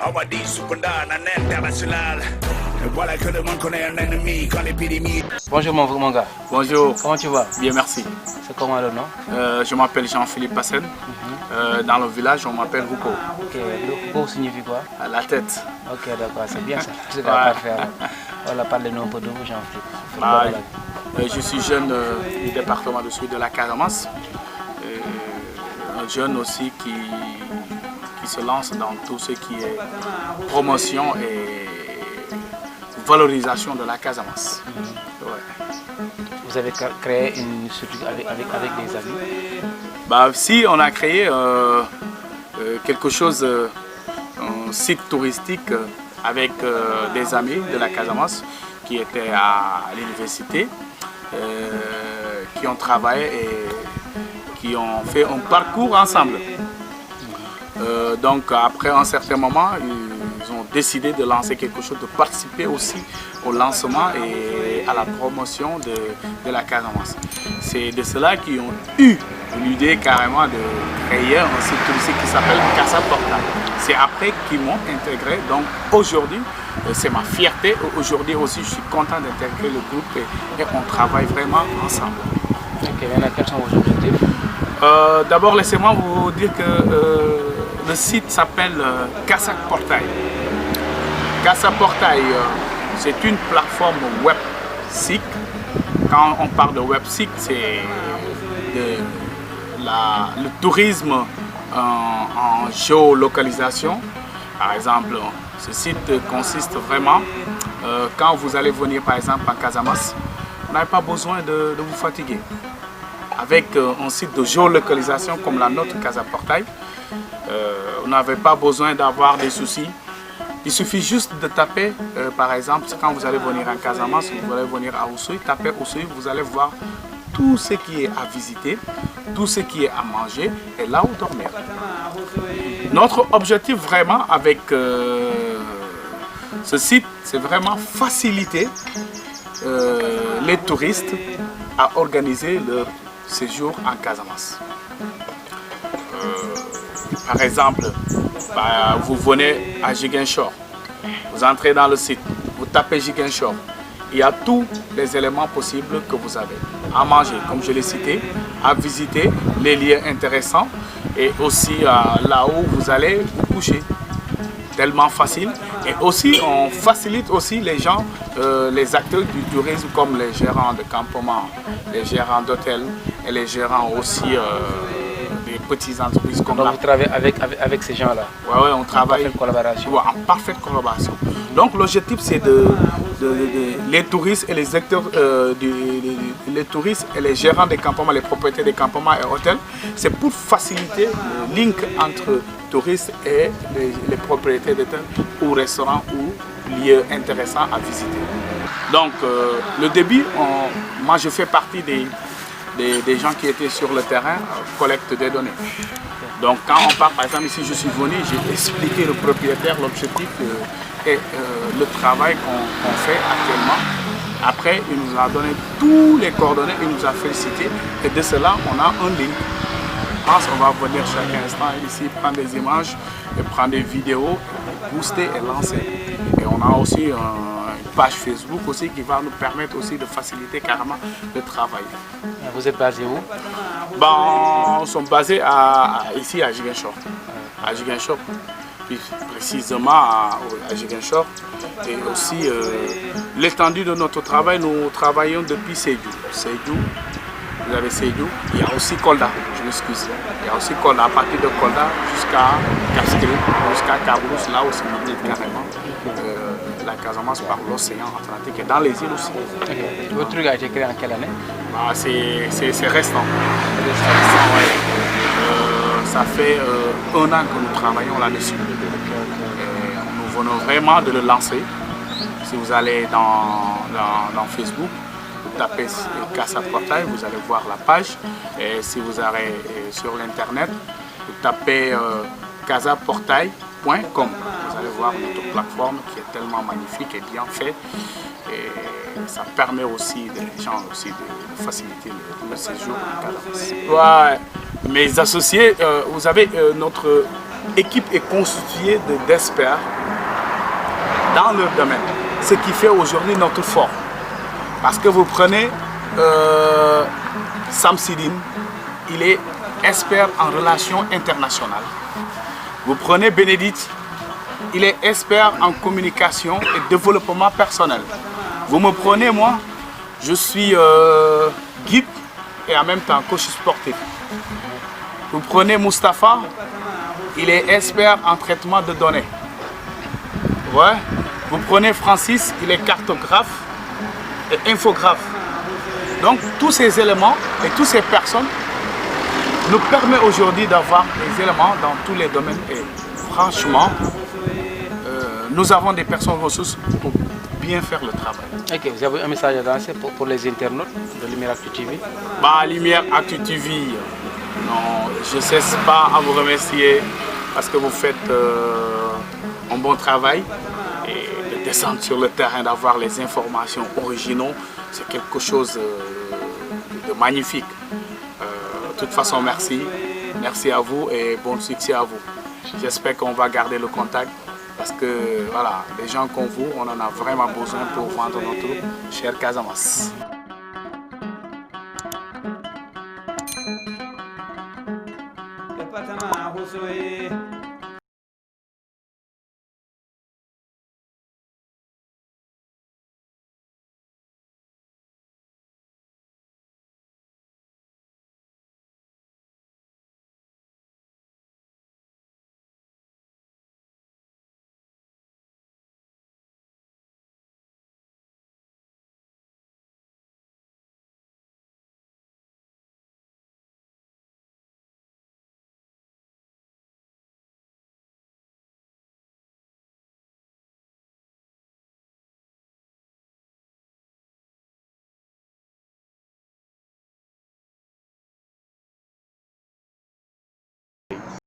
Awadi Sukunda, un international. Voilà que le monde connaît un ennemi quand l'épidémie. Bonjour mon gars. Bonjour. Comment tu vas? Bien, merci. C'est comment le nom? Je m'appelle Jean-Philippe Passen. Dans le village, on m'appelle Ruko. Ok, Ruko signifie quoi? La tête. Ok, d'accord, c'est bien ça. C'est parfait. Voilà, parlez-nous un peu de vous, Jean-Philippe. Je suis jeune du département de Sud de la Casamance. Un jeune aussi qui se lance dans tout ce qui est promotion et valorisation de la Casamance. Ouais. Vous avez créé une structure avec des amis? Si, on a créé quelque chose, un site touristique avec des amis de la Casamance qui étaient à l'université, qui ont travaillé et qui ont fait un parcours ensemble. Donc après un certain moment, ils ont décidé de lancer quelque chose, de participer aussi au lancement et à la promotion de la Casamance. C'est de cela qu'ils ont eu l'idée carrément de créer un site touristique qui s'appelle Casa Portail. C'est après qu'ils m'ont intégré. Donc aujourd'hui, c'est ma fierté. Aujourd'hui aussi, je suis content d'intégrer le groupe et on travaille vraiment ensemble. Ok, maintenant, quels sont vos objectifs? D'abord, laissez-moi vous dire que le site s'appelle Casa Portail. Casa Portail, c'est une plateforme web SIC. Quand on parle de web SIC, c'est le tourisme en géolocalisation. Par exemple, ce site consiste vraiment, quand vous allez venir par exemple en Casamance, vous n'avez pas besoin de vous fatiguer. Avec un site de géolocalisation comme la nôtre, Casa Portail, vous n'avez pas besoin d'avoir des soucis. Il suffit juste de taper, par exemple, quand vous allez venir en Casamance, vous allez venir à Oussouye, tapez Oussouye, vous allez voir tout ce qui est à visiter, tout ce qui est à manger et là où dormir. Notre objectif vraiment avec ce site, c'est vraiment faciliter les touristes à organiser leur séjour en Casamance. Par exemple, vous venez à Ziguinchor, vous entrez dans le site, vous tapez Ziguinchor, il y a tous les éléments possibles que vous avez à manger, comme je l'ai cité, à visiter, les lieux intéressants et aussi là où vous allez vous coucher. Tellement facile. Et aussi, on facilite aussi les gens, les acteurs du tourisme comme les gérants de campement, les gérants d'hôtels et les gérants aussi des petites entreprises comme donc vous travaillez avec ces gens-là? Oui, on travaille en parfaite collaboration. Ouais, en parfaite collaboration. Donc l'objectif c'est les touristes et les acteurs, les touristes et les gérants des campements, les propriétaires des campements et hôtels, c'est pour faciliter le link entre touristes et les propriétaires d'hôtels ou restaurants ou lieux intéressants à visiter. Donc le début, moi je fais partie des gens qui étaient sur le terrain, collecte des données. Donc quand on part, par exemple ici je suis venu, j'ai expliqué au propriétaire l'objectif et le travail qu'on fait actuellement. Après, il nous a donné tous les coordonnées, il nous a félicité et de cela on a un link. On va venir chaque instant ici prendre des images et prendre des vidéos, booster et lancer. Et on a aussi une page Facebook aussi qui va nous permettre aussi de faciliter carrément le travail. Vous êtes basé où? Nous sommes basés ici à Ziguinchor. À Ziguinchor, plus précisément à Ziguinchor. Et aussi l'étendue de notre travail, nous travaillons depuis Sédhiou. Vous avez Sédhiou, il y a aussi Kolda, je m'excuse. Il y a aussi Kolda, à partir de Kolda jusqu'à Casquet, jusqu'à Cabrousse, là aussi on est carrément la Casamance par l'océan Atlantique et dans les îles aussi. Okay. Votre truc a été créé en quelle année? C'est récent. Ça fait 1 an que nous travaillons là-dessus. Nous venons vraiment de le lancer. Si vous allez dans Facebook, vous tapez Casa Portail, vous allez voir la page. Et si vous allez sur l'internet, vous tapez casaportail.com. Vous allez voir notre plateforme qui est tellement magnifique et bien faite. Et ça permet aussi des gens aussi de faciliter le séjour en Casamance. Ouais, mes associés, vous avez équipe est constituée d'experts dans leur domaine. Ce qui fait aujourd'hui notre fort. Parce que vous prenez Sam Sidine, il est expert en relations internationales. Vous prenez Bénédicte, il est expert en communication et développement personnel. Vous me prenez moi, je suis guide et en même temps coach sportif. Vous prenez Mustapha, il est expert en traitement de données. Ouais. Vous prenez Francis, il est cartographe et infographe. Donc tous ces éléments et toutes ces personnes nous permettent aujourd'hui d'avoir des éléments dans tous les domaines. Et franchement, nous avons des personnes ressources pour bien faire le travail. Ok, vous avez un message à lancer pour les internautes de Lumière Actu TV? Bah, Lumière Actu TV, non, je ne cesse pas à vous remercier parce que vous faites un bon travail. Et de descendre sur le terrain, d'avoir les informations originaux, c'est quelque chose de magnifique. De toute façon, merci. Merci à vous et bon succès à vous. J'espère qu'on va garder le contact parce que voilà, les gens comme vous, on en a vraiment besoin pour vendre notre cher Casamance. Département,